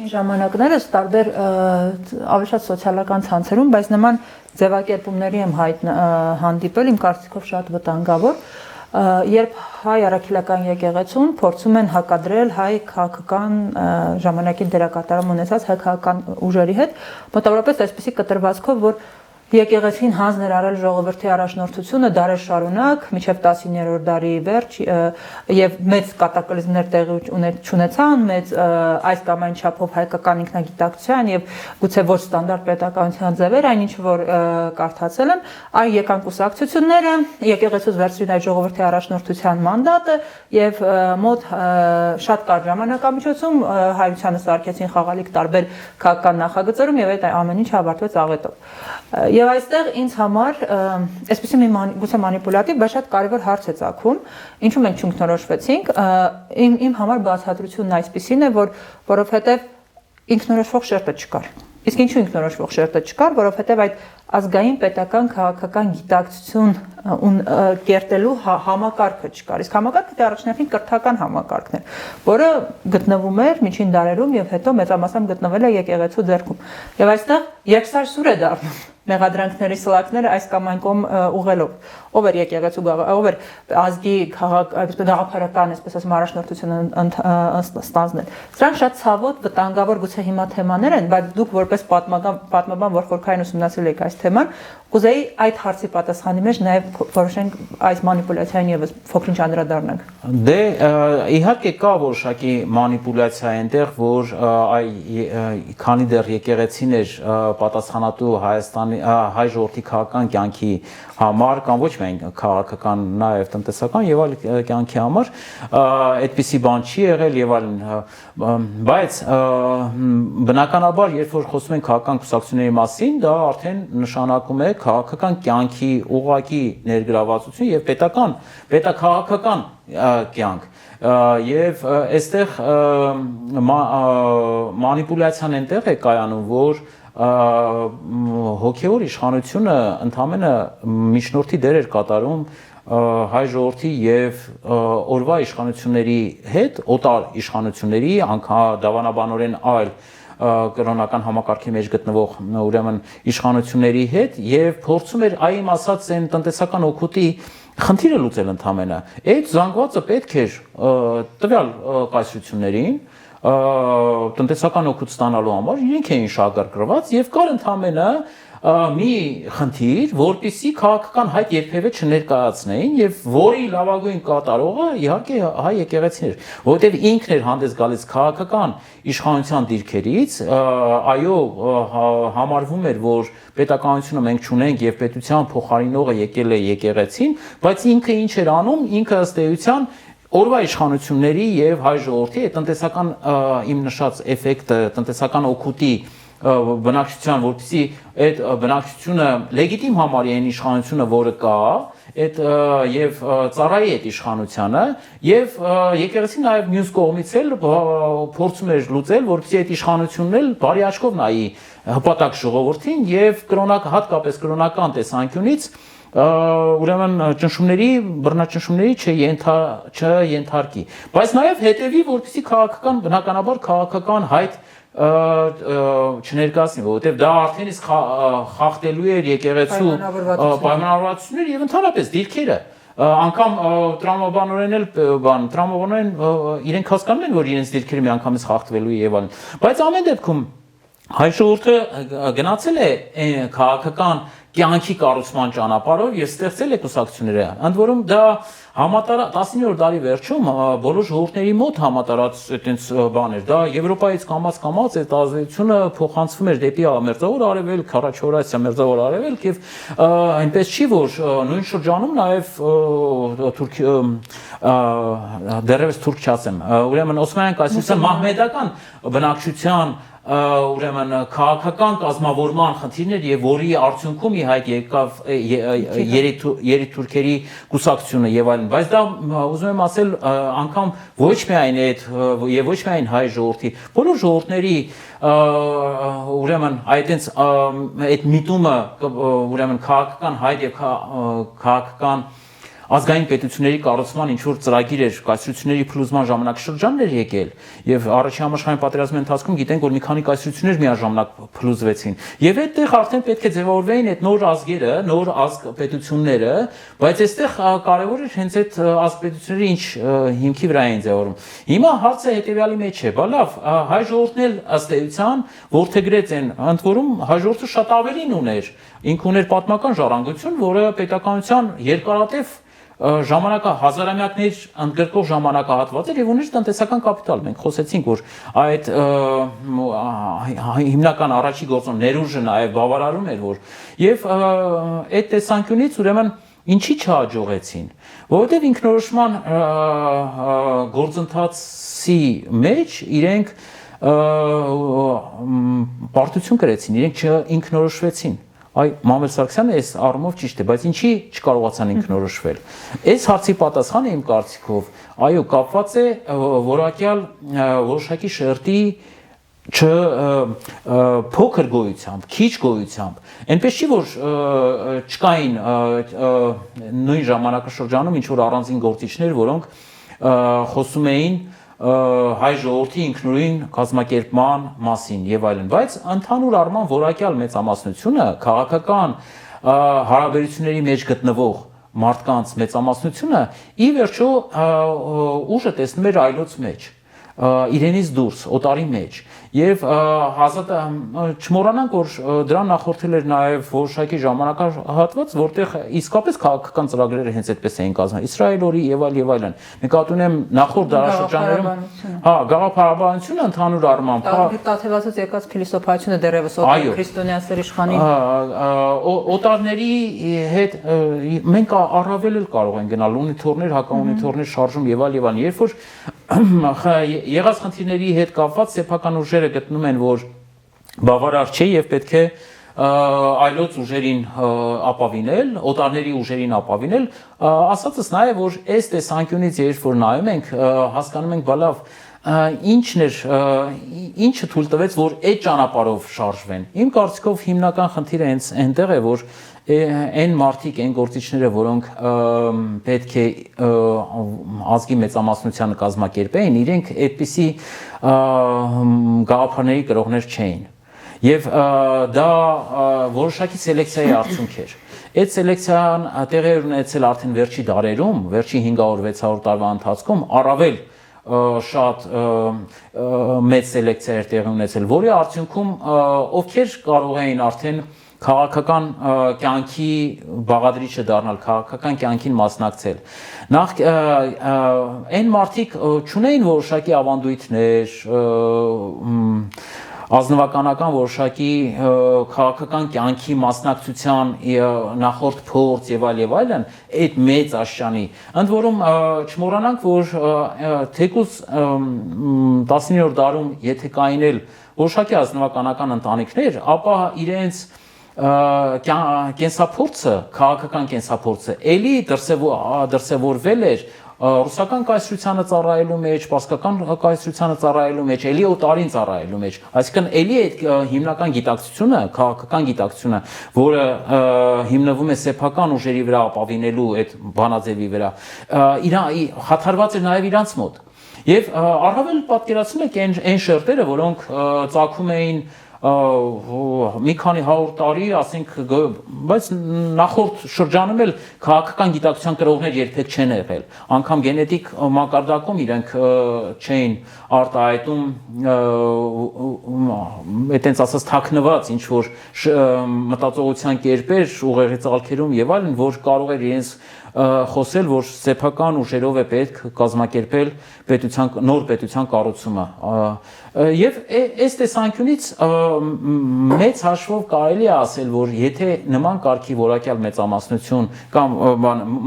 Առաջին ժամանակներս տարբեր ավելի շատ սոցիալական ցանցերում, բայց նման ձևակերպումների եմ հանդիպել, իմ կարծիքով շատ վտանգավոր, երբ հայ առաքելական եկեղեցուն փորձում են հակադրել հայ քաղաքական ժամանակին դերակատարում ունեցած հայ քաղաքական ուժերի հետ, մոտավորապես այսպիսի կտրվածքով, որ եկեղեցին հանձներ արել ժողովրդի առաջնորդությունը դարեր շարունակ, մինչև 19-րդ դարի վերջ եւ մեծ կատակլիզմներ տեղի ունեցան, մեծ այս կամ այն չափով հայկական ինքնագիտակցության եւ գուցե ոչ ստանդարտ պետականության ձևեր, այնինչ որ կարդացել եմ, այն եկան կուսակցությունները, եկեղեցուց վերցրին այդ ժողովրդի առաջնորդության մանդատը եւ մոտ շատ կարճ ժամանակամիջոցում հայությանը սարքեցին խաղալիք տարբեր քաղաքական նախագծերում եւ այդ ամեն ինչը ավարտվեց աղետով։ Եվ այստեղ ինձ համար այսպեսի մի գուցե մանիպուլատիվ, բայց շատ կարևոր հարց է ծագում, ինչու մենք չինքնորոշվեցինք, իմ համար բացատրությունն այսպեսին է, որովհետև ինքնորոշվող շերտը չկար։ Իսկ ինչու ինքնորոշվող շերտը չկար, որովհետև այդ ազգային պետական քաղաքական գիտակցություն կերտելու համակարգը չկար։ Իսկ համակարգը դե առաջնահերթին կրթական համակարգն էր, որը գտնվում էր միջին դարերում եւ հետո մեծամասամբ գտնվել է եկեղեցու ձեռքում։ Եվ այստեղ երկսարսուր է դառնում մեղադրանքների սլակները այս կամ այն կողմ ուղղելով, ով էր եկեղեցու ով էր ազգի գաղափարական, այսպես ասեմ, առաջնորդությունը ստանձնել։ Սրանք շատ ցավոտ, վտանգավոր գուցե հիմա թեմաներ են, բայց դուք որպես պատմաբան, որ խորքային ուսումնասիրել եք այս թեման, կուզեի այդ հարցի պատասխանի մեջ նաև որոշենք այս մանիպուլյացիային եւս փոքրինչ անդրադառնանք։ Դե իհարկե կա որոշակի մանիպուլյացիա այնտեղ, որ քանի դեռ եկեղեցին էր պատասխանատու Հայաստանի հայ ժողովրդի քաղաքական կյանքի համար կամ ոչ միայն քաղաքական, նաև տնտեսական եւ այլ կյանքի համար այդպիսի բան չի եղել եւ այլն, բայց բնականաբար երբ որ խոսում ենք քաղաքական կուսակցությունների մասին, դա արդեն նշանակում է քաղաքական կյանքի ուղղակի ներգրավվածություն եւ պետաքաղաքական կյանք եւ այստեղ մանիպուլյացիան այնտեղ է կայանում, որ հոգևոր իշխանությունը ընդամենը միջնորդի դեր էր կատարում հայ ժողովրդի եւ օրվա իշխանությունների հետ, օտար իշխանությունների, դավանաբանորեն այլ կրոնական համակարգի մեջ գտնվող ուրեմն իշխանությունների հետ եւ փորձում էր այիմ ասած այն տնտեսական օգուտի խնդիրը լուծել ընդամենը։ Այդ զանգվածը պետք էր տվյալ կայսրություններին տնտեսական օգուտ ստանալու համար իրենք էին շահագրգռված եւ կար ընդամենը մի խնդիր, որպեսզի քաղաքական հայտ երբևէ չներկայացնեին եւ որի լավագույն կատարողը իհարկե հայ եկեղեցին էր, որովհետեւ ինքն էր հանդես գալիս քաղաքական իշխանության դիրքերից, այո, համարվում էր, որ պետականությունը մենք չունենք եւ պետության փոխարինողը եկել է եկեղեցին, բայց ինքը ինչ էր անում, ինքը ըստ էության օրվա իշխանությունների եւ հայ ժողովրդի տնտեսական իմ նշած էֆեկտը, տնտեսական օգուտի բնակչության, որպեսզի այդ բնակչությունը լեգիտիմ համարի այն իշխանությունը, որը կա, այդ եւ ծառայի այդ իշխանությանը եւ եկեղեցին նաեւ մյուս կողմից էլ փորձում էր լուծել, որպեսզի այդ իշխանությունն էլ բարի աչքով նայի հպատակ ժողովրդին եւ հատկապես կրոնական տեսանկյունից ուրեմն բռնաճնշումների չենթարկի, բայց նաև հետևի, որպեսզի բնականաբար քաղաքական հայտ չներկայացնի, որովհետև դա արդեն իսկ խախտելու էր եկեղեցու պայմանավորվածությունները եւ ընդհանրապես դիրքերը, անգամ տրամաբանորեն իրենք հասկանում են, որ իրենց դիրքերը միանգամից խախտվելու է եւ այլն, բայց ամեն դեպքում հայ ժողովուրդը գնացել է քաղաքական կյանքի կառուցման ճանապարհով եւ ստեղծել է կուսակցությունները։ Ընդ որում դա 19-րդ դարի վերջում բոլոր ժողովուրդների մոտ համատարած այդպես բան էր։ Դա Եվրոպայից կամաց այդ ազդեցությունը փոխանցվում էր դեպի Մերձավոր Արևելք, Առաջորասիա, Մերձավոր Արևելք եւ այնպես չի, որ նույն շրջանում նաեւ դեռևս թուրք չասեմ, ուրեմն Օսմանյան կայսրության մահմեդական բնակչության ուրեմն քաղաքական կազմավորման խնդիրներ եւ որի արդյունքում իհայտ եկավ երիտուրքերի կուսակցությունը եւ այլն, բայց դա ուզում եմ ասել անգամ ոչ միայն այդ եւ ոչ միայն հայ ժողովրդի, բոլոր ժողովուրդների ուրեմն այդ միտումը ուրեմն քաղաքական հայտ եւ քաղաքական ազգային պետությունների կառուցման ինչ որ ծրագիր էր կայսրությունների փլուզման ժամանակ շրջաններ եկել եւ առաջին համաշխարհային պատերազմի ընթացքում գիտենք որ մի քանի կայսրություններ միաժամանակ փլուզվեցին եւ այդտեղ արդեն պետք է ձևավորվեին այդ նոր ազգերը, նոր ազգ պետությունները, բայց այստեղ կարեւոր էր հենց այդ ազգ պետությունների ինչ հիմքի վրա էին ձևավորում։ Հիմա հարցը հետեւյալի մեջ է, բա լավ, հայ ժողովուրդն էլ ըստ էության որդեգրեց են, ընդ որում հայ ժողովուրդը շատ ավելին ուներ, ինքը ուներ պատմական ժառանգություն, որը պետականության երկարատև ժամանակահազարամյակներ ընդգրկող ժամանակահատված էր եւ ուներ տնտեսական կապիտալ։ Մենք խոսեցինք, որ այդ հիմնական առաջի գործոն ներուժը նաեւ բավարարում էր, որ եւ այդ տեսանկյունից ուրեմն ինչի չհաջողեցին, որովհետեւ ինքնորոշման գործընթացի մեջ իրենք պարտություն կրեցին, իրենք չինքնորոշվեցին։ Այ Մամեդ Սարգսյանը այս առումով ճիշտ է, բայց ինչի չկարողացան ինքնորոշվել։ Այս հարցի պատասխանը իմ կարծիքով, այո, կապված է որակյալ որոշակի շերտի փոքր գոյությամբ, քիչ գոյությամբ։ Այնպես չի, որ չկային նույն ժամանակաշրջանում ինչ որ առանձին գործիչներ, որոնք խոսում էին հայ ժողովրդի ինքնուրույն կազմակերպման մասին եւ այլն, բայց ընդհանուր առման որակյալ մեծամասնությունը քաղաքական հարաբերությունների մեջ գտնվող մարդկանց մեծամասնությունը ի վերջո ուժը տեսնում էր այլոց մեջ, իրենից դուրս, օտարի մեջ եւ չմոռանանք, որ դրան նախորդել էր նաեւ որոշակի ժամանակահատված, որտեղ իսկապես քաղաքական ծրագրերը հենց այդպես էին կազմել, Իսրայելորի եւ այլն։ Նկատի ունեմ նախորդ դարաշրջաններում, գաղափարաբանությունը ընդհանուր առմամբ, Տաթևացած եկած փիլիսոփայությունը դեռևս օտար քրիստոնեացիներ իշխանի օտարների հետ մենք առավել էլ կարող ենք գնալ ունիթորներ, հակաունիթորներ շարժում եւ այլն, երբ որ եղած խնդիրների հետ կապված սեփական ուժերը գտնում են, որ բավարար չէ եւ պետք է այլոց ուժերին ապավինել, օտարների ուժերին ապավինել, ասածս նա է, որ այս տեսանկյունից երբ որ նայում ենք, հասկանում ենք, բա լավ, ինչը թույլ տվեց, որ այդ ճանապարհով շարժվեն։ Իմ կարծիքով հիմնական խնդիրը հենց այնտեղ է, որ այն մարդիկ, այն գործիչները, որոնք պետք է ազգի մեծամասնությանը կազմակերպեին, իրենք այդպիսի գաղափարների կրողներ չէին։ Եվ դա որոշակի սելեկցիայի արդյունք էր։ Այդ սելեկցիան տեղի էր ունեցել արդեն վերջի դարերում, վերջի 500-600 տարվա ընթացքում, առավել շատ մեծ սելեկցիա էր տեղի ունեցել, որի արդյունքում ովքեր կարող էին արդեն քաղաքական կյանքի բաղադրիչը դառնալ, քաղաքական կյանքին մասնակցել։ Նախ այն մարդիկ չունեին որոշակի ավանդույթներ, ազնվականական որոշակի քաղաքական կյանքի մասնակցության նախորդ փորձ եւ այլն, այդ մեծ աշճանի։ Ընդ որում չմոռանանք, որ թեկուզ 19-րդ դարում եթե կային էլ որոշակի ազնվականական ընտանիքներ, ապա իրենց կենսափորձը, քաղաքական կենսափորձը էլի դրսևորվել էր ռուսական կայսրությանը ծառայելու մեջ, պարսկական կայսրությանը ծառայելու մեջ, էլի օտարին ծառայելու մեջ, այսինքն էլի այդ հիմնական գիտակցությունը, քաղաքական գիտակցությունը, որը հիմնվում է սեփական ուժերի վրա ապավինելու այդ բանաձևի վրա, հաթարված էր նաև իրանց մոտ։ Եվ առավել պատկերացնում եք այն շերտերը, որոնք ծագում էին մի քանի 100 տարի, ասենք, բայց նախորդ շրջանում էլ քաղաքական գիտակցության կրողներ երբեք չեն եղել, անգամ գենետիկ մակարդակում իրենք չէին արտահայտում այտենց ասած թաքնված ինչ որ մտածողության կերպեր ուղեղի ցալքերում եւ այլն, որ կարող էր իրենց խոսել, որ սեփական ուժերով է պետք կազմակերպել նոր պետության կառուցումը։ Եվ այս տեսանկյունից մեծ հաշվով կարելի է ասել, որ եթե նման կարգի որակյալ մեծամասնություն կամ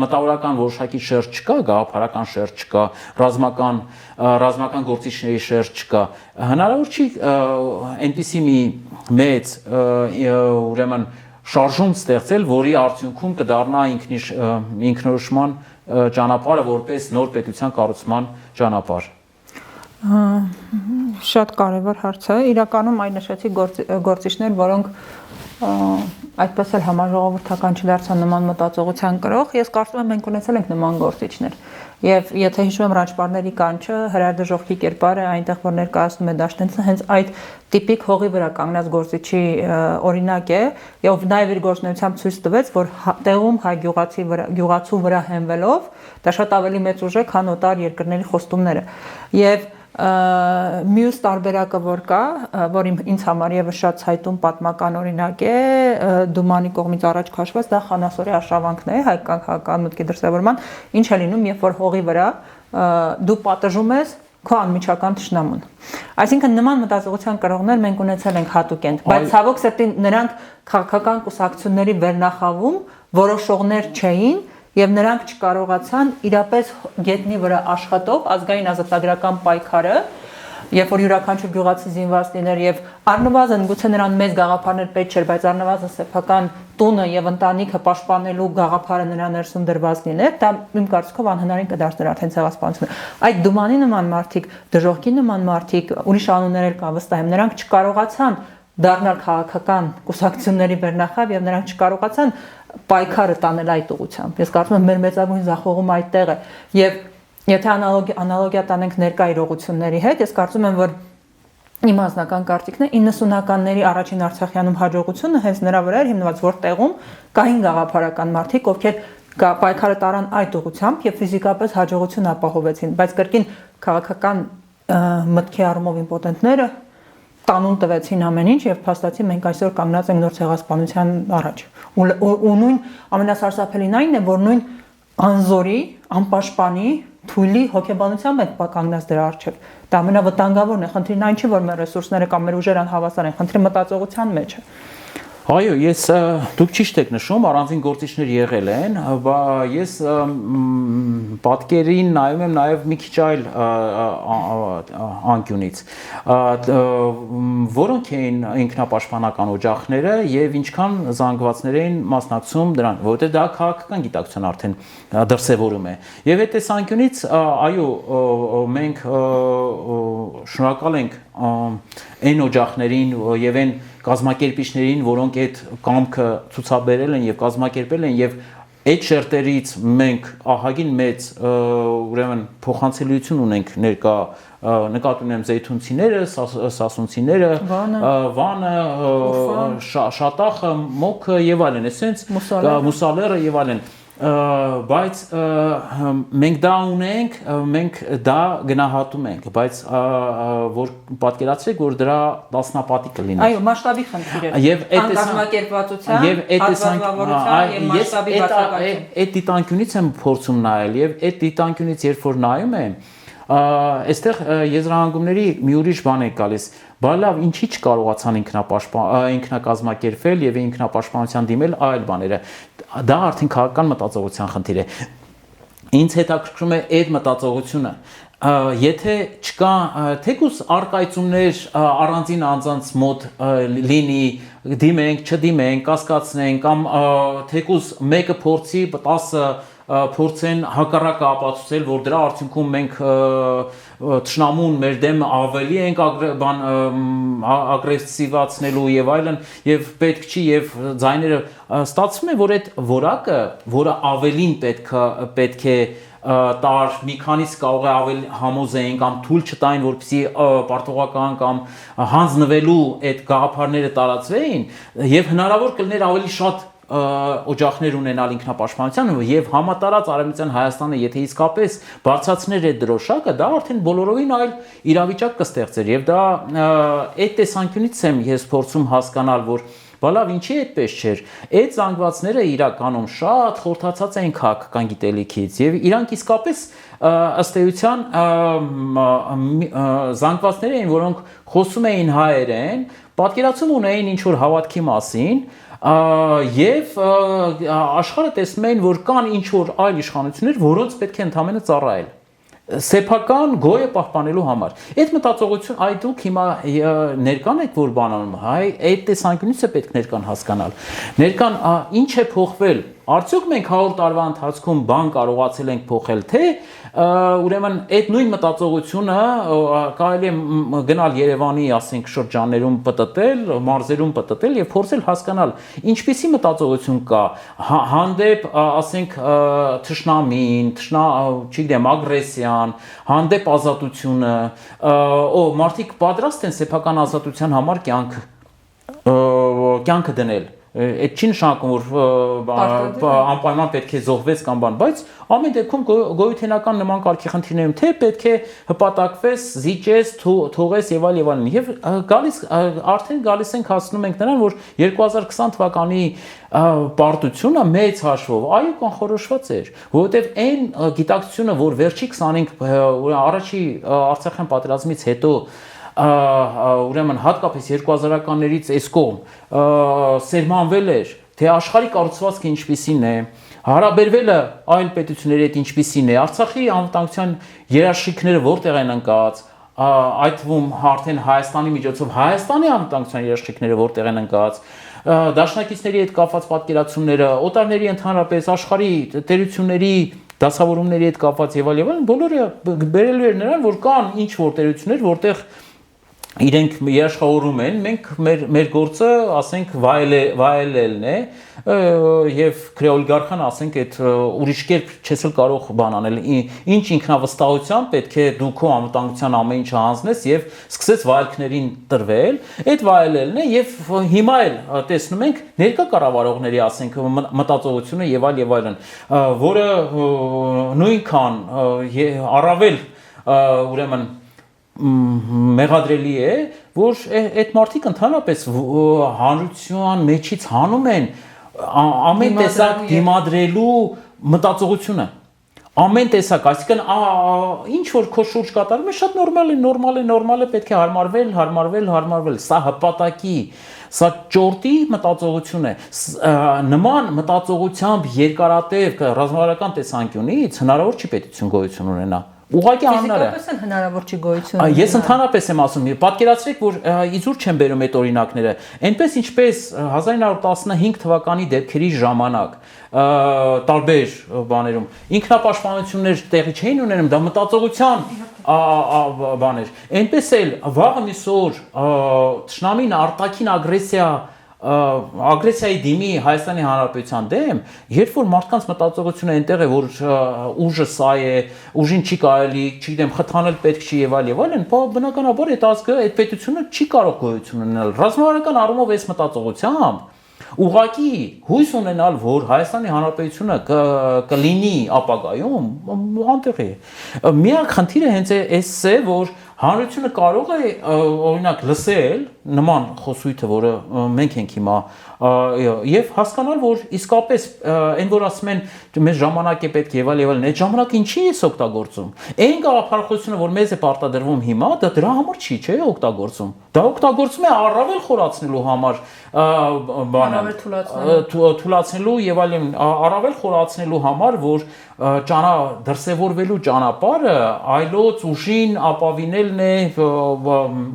մտավորական որոշակի շերտ չկա, գաղափարական շերտ չկա, ռազմական գործիչների շերտ չկա, հնարավոր չի այնպիսի մի մեծ ուրեմն շարժում ստեղծել, որի արդյունքում կդառնա ինքնորոշման ճանապարհը որպես նոր պետության կառուցման ճանապարհ։ Շատ կարևոր հարց է։ Իրականում այն նշեցի գործիչներ, որոնք այդպես էլ համաժողովրդական չդարձան նման մտածողության կրող, ես կարծում եմ մենք ունեցել ենք նման գործիչներ։ Եվ եթե հիշում եմ Ռաչպարների կանչը, հրար դժոխքի կերպարը այնտեղ որ ներկայացնում է Դաշնենցը հենց այդ տիպիկ հողի վրա կանգնած գործիչի օրինակ է, եւ նաեւ իր գործունեությամբ ցույց տվեց, որ տեղում հայ գյուղացու վրա հենվելով դա շատ ավելի մեծ ուժ է, քան օտար երկրների խոստումները։ Եվ մյուս տարբերակը որ կա, որ ինձ համար եւս շատ ցայտուն պատմական օրինակ է, Դումանի կողմից առաջ քաշված, դա Խանասորի արշավանքն է հայկական քաղաքական մտքի դրսևորման, ինչ է լինում, երբ որ հողի վրա դու պատժում ես քո անմիջական թշնամուն։ Այսինքն նման մտածողության կրողներ մենք ունեցել ենք հատուկենտ, բայց ցավոք սրտի նրանք քաղաքական կուսակցությունների վերնախավում որոշողներ չէին եւ նրանք չկարողացան իրապես գետնի վրա աշխատող ազգային ազատագրական պայքարը, երբ որ յուրաքանչյուր գյուղացի զինված լիներ եւ առնվազն գուցե նրան մեծ գաղափարներ պետք չէր, բայց առնվազն սեփական տունը եւ ընտանիքը պաշտպանելու գաղափարը նրա ներսում դրված լիներ, դա իմ կարծիքով անհնարին կդարձներ արդեն ցեղասպանությունը։ Այդ Դումանի նման մարդիկ, դժոխքի նման մարդիկ, ուրիշ անուններ էլ կա վստահ եմ, նրանք չկարողացան դառնալ քաղաքական կուսակցությունների վերնախավ եւ նրանք չկարողացան պայքարը տանել այդ ուղղությամբ։ Ես կարծում եմ մեր մեծագույն զախողումը այդտեղ է եւ եթե անալոգիա տանենք ներկա իրողությունների հետ, ես կարծում եմ, որ իմ անձնական կարծիքն է 90-ականների առաջին Արցախյանում հաջողությունը հենց նրա վրա էր հիմնված, որ տեղում կային գաղափարական մարդիկ, ովքեր պայքարը տարան այդ ուղղությամբ եւ ֆիզիկապես հաջողություն ապահովեցին, բայց կրկին քաղաքական մտքի առումով իմպոտենտները տանուն տվեցին ամեն ինչ եւ փաստացի մենք այսօր կանգնած ենք նոր ցեղասպանության առաջ։ Ու նույն ամենասարսափելին այն է, որ նույն անզորի, անպաշտպանի, թույլի հոգեբանությամբ ենք կանգնած դրա առջև։ Դա ամենավտանգավորն է, խնդիրն այն չի, որ մեր ռեսուրսները կամ մեր ուժերը անհավասար են, խնդիրը մտածողության մեջ է։ Այո, դուք ճիշտ եք նշում, առանձին գործիչներ եղել են, ես պատկերին նայում եմ նաև մի քիչ այլ անկյունից, որոնք էին ինքնապաշտպանական օջախները եւ ինչքան զանգվածներ էին մասնակցում դրան, որովհետեւ դա քաղաքական գիտակցություն արդեն դրսևորում է։ Եվ այդ տեսանկյունից, այո, մենք շնորհակալ ենք այն օջախներին եւ այն կազմակերպիչներին, որոնք այդ կամքը ցուցաբերել են եւ կազմակերպել են եւ այդ շերտերից մենք ահագին մեծ ուրեմն փոխանցելիություն ունենք ներկա նկատի ունեմ զեյթունցիները, սասունցիները, Վանը, Շատախը, Մոքը եւ այլն, այսինքն Մուսալերը եւ այլն, բայց մենք դա ունենք, մենք դա գնահատում ենք, բայց որ պատկերացրեք, որ դրա դասնապատիկ կլինի։ Այո, մասշտաբի խնդիր է։ Եվ անկազմակերպվածության, հատվածավորության եւ մասշտաբի բացակայություն։ Այդ դիտանկյունից եմ փորձում նայել եւ այդ դիտանկյունից երբ որ նայում եմ, այստեղ եզրահանգումների մի ուրիշ բան է գալիս, բայց լավ, ինչի չկարողացան ինքնակազմակերպվել եւ ինքնապաշտպանության դիմել այլ բաները։ Դա արդեն քաղաքական մտածողության խնդիր է։ Ինձ հետաքրքրում է այդ մտածողությունը։ Եթե չկա թեկուզ արկայծումներ առանձին անձանց մոտ լինի, դիմենք, չդիմենք, կասկածնենք կամ թեկուզ մեկը փորձի 10 փորձեն հակառակը ապացուցել, որ դրա արդյունքում մենք թշնամուն մեր դեմ ավելի ենք ագրեսիվացնելու եւ այլն եւ պետք չի եւ ձայները ստացվում է, որ այդ որակը, որը ավելին պետք է տար մի քանիս կարող է ավելի համոզեին կամ թույլ չտային, որպեսզի պարտողական կամ հանձնվելու այդ գաղափարները տարածվեին եւ հնարավոր կլիներ ավելի շատ օջախներ ունենալ ինքնապաշտպանության եւ համատարած Արևմտյան Հայաստանը, եթե իսկապես բարձրացներ այդ դրոշակը, դա արդեն բոլորովին այլ իրավիճակ կստեղծեր եւ դա այդ տեսանկյունից եմ ես փորձում հասկանալ, որ բալավ ինչի այդպես չէր։ Այդ զանգվածները իրականում շատ խորթացած էին քաղաքական գիտելիքից եւ իրանք իսկապես ըստ էության զանգվածներ էին, որոնք խոսում էին հայերեն, պատկերացում ունեին ինչ որ հավատքի մասին եւ աշխարհը տեսնում էին, որ կան ինչ որ այլ իշխանություններ, որոնց պետք է ընդհանրապես ծառայել սեփական գոյը պահպանելու համար։ Այդ մտածողություն այ դուք հիմա ներկան եք որ բանանում, հայ այդ տեսանկյունից է պետք ներկան հասկանալ։ Ներկան ինչ է փոխվել արդյոք մենք 100 տարվա ընթացքում բան կարողացել ենք փոխել, թե ուրեմն այդ նույն մտածողությունը կարելի է գնալ Երևանի, ասենք, շրջաններում պտտել, մարզերում պտտել եւ փորձել հասկանալ ինչպիսի մտածողություն կա հանդեպ, ասենք, թշնամին, չգիտեմ, ագրեսիան, հանդեպ ազատությունը, մարդիկ պատրաստ են սեփական ազատության համար կյանքը դնել։ Այդ չի նշանակում, որ անպայման պետք է զոհվես կամ բան, բայց ամեն դեպքում գոյութենական նման կարգի խնդիրներում թե պետք է հպատակվես, զիջես, թողես եւ այլն եւ արդեն գալիս ենք հասնում ենք նրան, որ 2020 թվականի պարտությունը մեծ հաշվով այո կանխորոշված էր, որովհետեւ այն գիտակցությունը, որ վերջի 25 առաջի Արցախյան պատերազմից հետո ուրեմն հատկապես 2000-ականներից այս կողմ սերմանվել էր, թե աշխարհի կառուցվածքը ինչպիսին է, հարաբերվելը այլ պետությունների հետ ինչպիսին է, Արցախի անվտանգության երաշխիքները որտեղ են ընկած, այդ թվում արդեն Հայաստանի միջոցով Հայաստանի անվտանգության երաշխիքները որտեղ են ընկած, դաշնակիցների հետ կապված պատկերացումները, օտարների ընդհանրապես աշխարհի տերությունների դասավորումների հետ կապված եւ այլն, բոլորը բերելու էր նրան, որ կան ինչ որ տերություններ, որտեղ իրենք երաշխավորում են, մենք մեր գործը, ասենք, վայելելն է եւ քրեոլիգարխան, ասենք, այդ ուրիշ կերպ չես էլ կարող բան անել, ինչ ինքնավստահությամբ պետք է դու քո անվտանգության ամեն ինչը հանձնես եւ սկսես վայելքներին տրվել, այդ վայելելն է եւ հիմա էլ տեսնում ենք ներկա կառավարողների, ասենք, մտածողությունը եւ այլն, որը նույնքան առավել ուրեմն մեղադրելի է, որ այդ մարդիկ ընդհանրապես հանրության մեջից հանում են ամեն տեսակ դիմադրելու մտածողությունը, ամեն տեսակ, այսինքն ինչ որ քո շուրջ կատարում է, շատ նորմալ է, պետք է հարմարվել, սա հպատակի, սա ճորտի մտածողություն է, նման մտածողությամբ երկարատև ռազմավարական տեսանկյունից հնարավոր չի պետություն գոյություն ունենա։ Ուղղակի անհնար է։ Ֆիզիկապես հնարավոր չի գոյություն։ Ես ընդհանրապես եմ ասում, պատկերացրեք, որ իզուր չեմ բերում այդ օրինակները, այնպես ինչպես 1915 թվականի դեպքերի ժամանակ տարբեր բաներում ինքնապաշտպանություններ տեղի չէին ունենում, դա մտածողության բաներ։ Այնպես էլ վաղը մյուս օր թշնամին արտաքին ագրեսիայի դիմի Հայաստանի Հանրապետության դեմ, երբ որ մարդկանց մտածողությունը այնտեղ է, որ ուժը սա է, ուժին չի կարելի, չգիտեմ, խթանել պետք չի եւ այլն, բնականաբար այդ ազգը, այդ պետությունը չի կարող գոյություն ունենալ։ Ռազմավարական առումով այս մտածողությամբ ուղղակի հույս ունենալ, որ Հայաստանի Հանրապետությունը կլինի ապագայում, անտեղի է։ Միակ խնդիրը հենց այս է, որ հանրությունը կարող է օրինակ լսել նման խոսույթը, որը մենք ենք հիմա, եւ հասկանալ, որ իսկապես այն որ ասում են մեզ ժամանակ է պետք եւ այլն, այդ ժամանակը ինչի է օգտագործում։ Այն գաղափարախոսությունը, որ մեզ է պարտադրվում հիմա, դա դրա համար չի, չէ՞ օգտագործում։ Դա օգտագործում է առավել խորացնելու համար, թուլացնելու եւ այլն, առավել խորացնելու համար, որ դրսևորվելու ճանապարհը այլոց ուժին ապավինելն է,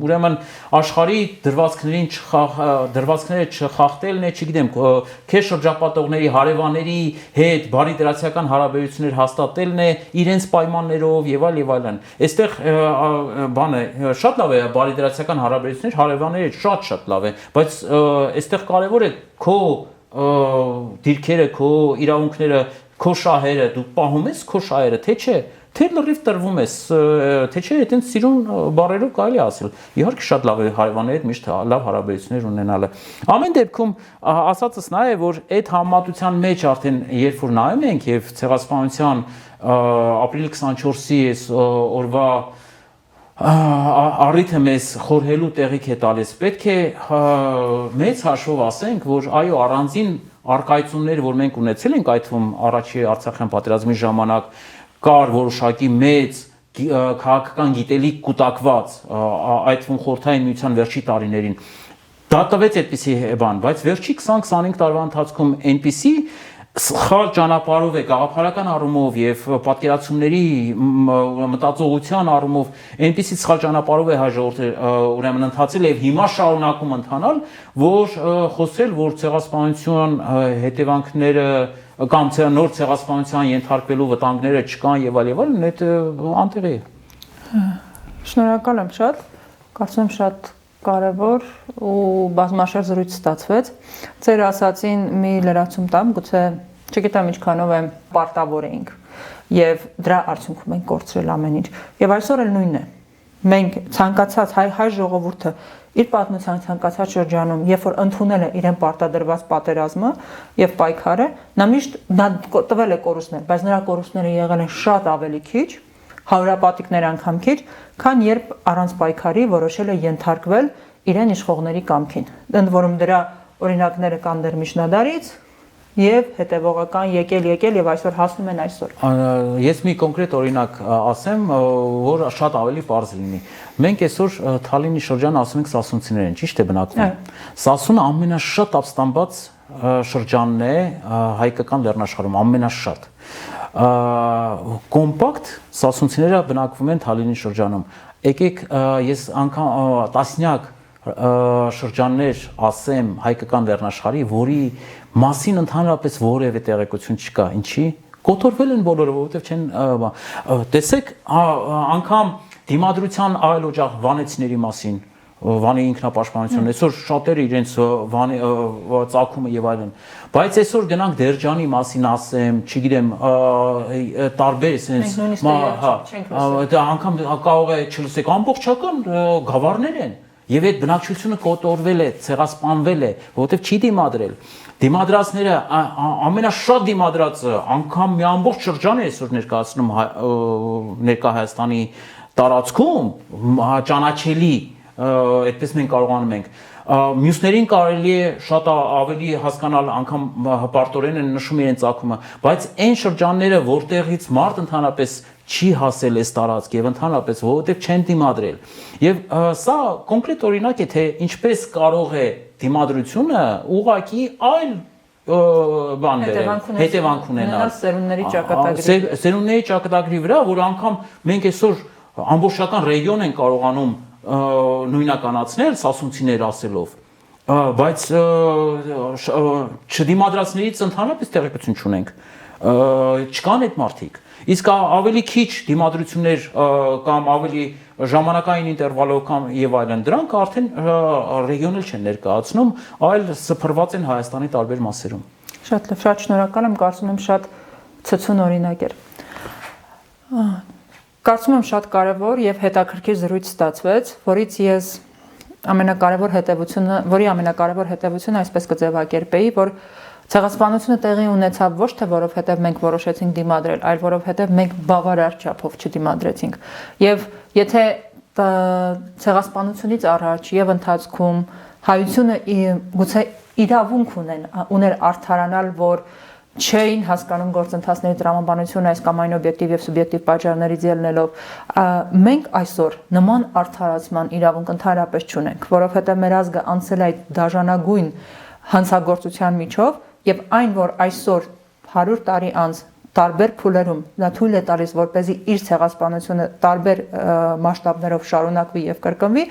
ուրեմն աշխարհի դրվածքները չխախտելն է, չգիտեմ, քեզ շրջապատողների հարևանների հետ բարի դրացիական հարաբերություններ հաստատելն է իրենց պայմաններով եւ այլն։ Այստեղ բանը շատ լավ է բարի դրացիական հարաբերություններ հարևանների հետ շատ լավ է, բայց այստեղ կարևոր է քո դիրքերը, քո իրավունքները, քո շահերը դու պահում ես քո շահերը, թե չէ, թե լրիվ տրվում ես, թե չէ, այդպես սիրուն բառերով կարելի ասել։ Իհարկե շատ լավ է հարևանների հետ միշտ լավ հարաբերություններ ունենալը։ Ամեն դեպքում ասածս նա է, որ այդ համատության մեջ արդեն երբ որ նայում ենք եւ ցեղասպանության ապրիլի 24-ի այս օրվա առիթը մեզ խորհելու տեղիք է տալիս, պետք է մեծ հաշվով ասենք, որ այո, առանձին արկայություններ, որ մենք ունեցել ենք, այդ թվում առաջի Արցախյան պատերազմի ժամանակ կար որոշակի մեծ քաղաքական գիտելիք կուտակված, այդ թվում Խորհրդային Միության վերջի տարիներին, դա տվեց այդպիսի բան, բայց վերջի 20-25 տարվա ընթացքում այնպիսի սխալ ճանապարհով է գաղափարական առումով եւ պատկերացումների մտածողության առումով այնպեսի սխալ ճանապարհով է հաջորդել ուրեմն ընթացել եւ հիմա շարունակում ընթանալ, որ խոսել, որ ցեղասպանության հետևանքները կամ նոր ցեղասպանության ենթարկվելու վտանգները չկան եւ այլն, դա անտեղի է։ Շնորհակալ եմ շատ, կարծում եմ շատ կարևոր ու բազմաշերտ զրույց ստացվեց։ Ձեր ասացին մի լրացում տամ, գուցե չգիտեմ ինչքանով եմ պարտավոր էինք եւ դրա արդյունքում ենք կորցրել ամեն ինչ։ Եվ այսօր էլ նույնն է։ Մենք ցանկացած հայ ժողովուրդը իր պատմության ցանկացած շրջանում, երբ որ ընդունել է իրեն պարտադրված պատերազմը եւ պայքարը, նա միշտ տվել է կորուստներ, բայց նրա կորուստները եղել են շատ ավելի քիչ, հարյուրապատիկներ անգամ քիչ, քան երբ առանց պայքարի որոշել է ենթարկվել իրեն իշխողների կամքին։ Ընդ որում դրա օրինակները կան դեռ միջնադարից եւ հետեւողական եկել եւ այսօր հասնում են այսօր։ Ես մի կոնկրետ օրինակ ասեմ, որ շատ ավելի པարզ լինի։ Մենք այսօր Թալինի շրջանը ասում ենք սասունցիներ են, ճիշտ է բնակվում։ Սասունը ամենաշատ ապստամբած շրջանն է հայկական լեռնաշխարհում, ամենաշատ։ Կոմպակտ սասունցիները բնակվում են Թալինի շրջանում։ Եկեք ես անգամ տասնյակ շրջաններ ասեմ հայկական լեռնաշխարհի, որի մասին ընդհանրապես որևէ տեղեկություն չկա։ Ինչի՞։ Կոթորվել են բոլորը, որովհետև չեն տեսեք անգամ դիմադրության այլ օջախ վանեցիների մասին, Վանի ինքնապաշտպանությունն այսօր շատերը իրենց ծագումը եւ այլն, բայց այսօր գնանք Դերջանի մասին ասեմ, չգիտեմ, տարբեր sense, դա անգամ կարող է չլսեք, ամբողջական գավառներ են եւ այդ բնակչությունը կոտորվել է, ցեղասպանվել է, որովհետեւ չի դիմադրել։ Դիմադրածները ամենաշատ դիմադրածը անգամ մի ամբողջ շրջան է այսօր ներկայացնում ներկա Հայաստանի տարածքում ճանաչելի, այդպես մենք կարողանում ենք։ Մյուսներին կարելի է շատ ավելի հասկանալ, անգամ հպարտորեն են նշում իրենց ծագումը, բայց այն շրջանները, որտեղից մարդ ընդհանրապես չի հասել այս տարածք եւ ընդհանրապես որովհետեւ չեն դիմադրել։ Եվ սա կոնկրետ օրինակ է, թե ինչպես կարող է դիմադրությունը ուղղակի այլ բան բերել, հետևանք ունենալ սերունդների ճակատագրի վրա, որ անգամ մենք այսօր ամբողջական ռեգիոն են կարողանում նույնականացնել սասունցիներ ասելով, բայց չդիմադրածներից ընդհանրապես տեղեկություն չունենք, չկան այդ մարդիկ, իսկ ավելի քիչ դիմադրություններ կամ ավելի ժամանակային ինտերվալով կամ եւ այլն, դրանք արդեն ռեգիոնել չեն ներկայացնում, այլ սփռված են Հայաստանի տարբեր մասերում։ Շատ լավ, շատ շնորհակալ եմ, կարծում եմ շատ ցցուն օրինակ էր։ Կարծում եմ շատ կարևոր եւ հետաքրքիր զրույց ստացվեց, որի ամենակարևոր հետևությունը այսպես կձևակերպեի, որ ցեղասպանությունը տեղի ունեցավ ոչ թե որովհետեւ մենք որոշեցինք դիմադրել, այլ որովհետեւ մենք բավարար չափով չդիմադրեցինք։ Եվ եթե ցեղասպանությունից առաջ եւ ընթացքում հայությունը գուցե իրավունք ուներ արդարանալ, որ չէին հասկանում գործընթացների տրամաբանությունը այս կամ այն օբյեկտիվ եւ սուբյեկտիվ պատճառներից ելնելով, մենք այսօր նման արդարացման իրավունք ընդհանրապես չունենք, որովհետեւ մեր ազգը անցել է այդ դաժանագույն հանցագործության միջով եւ այն, որ այսօր 100 տարի անց տարբեր փուլերում նա թույլ է տալիս, որպեսզի իր ցեղասպանությունը տարբեր մասշտաբներով շարունակվի եւ կրկնվի,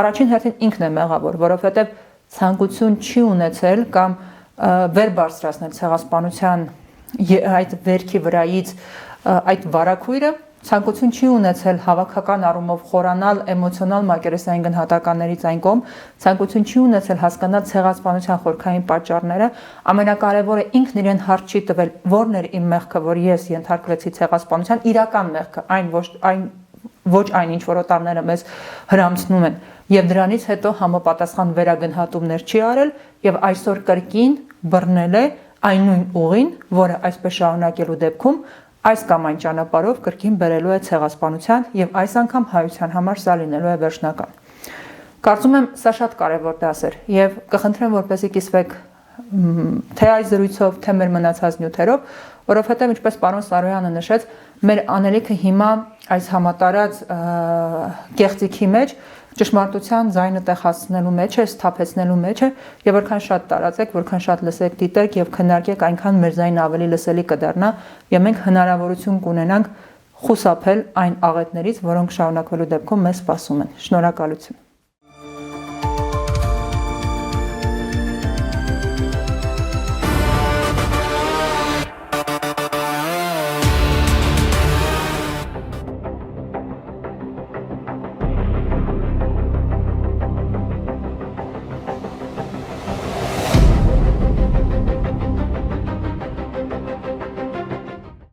առաջին հերթին ինքն է մեղավոր, որովհետեւ ցանկություն չի ունեցել կամ վեր բարձրացնել ցեղասպանության այդ վերքի վրայից այդ վարակույրը, ցանկություն չի ունեցել հավաքական առումով խորանալ էմոցիոնալ մակերեսային գնահատականներից այն կողմ, ցանկություն չի ունեցել հասկանալ ցեղասպանության խորքային պատճառները, ամենակարևորը ինքն իրեն հարց չի տվել, որն էր իմ մեղքը, որ ես ենթարկվեցի ցեղասպանության, իրական մեղքը, ոչ այն ինչ որ օտարները մեզ հրամցնում են, եւ դրանից հետո համապատասխան վերագնահատումներ չի արել եւ այսօր կրկին բռնել է այն նույն ուղին, որը այսպես շարունակելու դեպքում այս կամ այն ճանապարհով կրկին բերելու է ցեղասպանության եւ այս անգամ հայության համար սա լինելու է վերջնական։ Կարծում եմ սա շատ կարևոր դաս էր եւ կխնդրեմ որպեսզի կիսվեք թե այս զրույցով, թե մեր մնացած նյութերով, որովհետեւ ինչպես պարոն Սարոյանը նշեց, մեր անելիքը հիմա այս համատարած կեղծիքի մեջ ճշմարտության ձայնը տեղ հասցնելու մեջ է, սթափեցնելու մեջ է, եւ որքան շատ տարածեք, որքան շատ լսեք, դիտեք եւ քննարկեք, այնքան մեր ձայնը ավելի լսելի կդառնա եւ մենք հնարավորություն կունենանք խուսափել այն աղետներից, որոնք շարունակվելու դեպքում մեզ սպասում են։ Շնորհակալություն։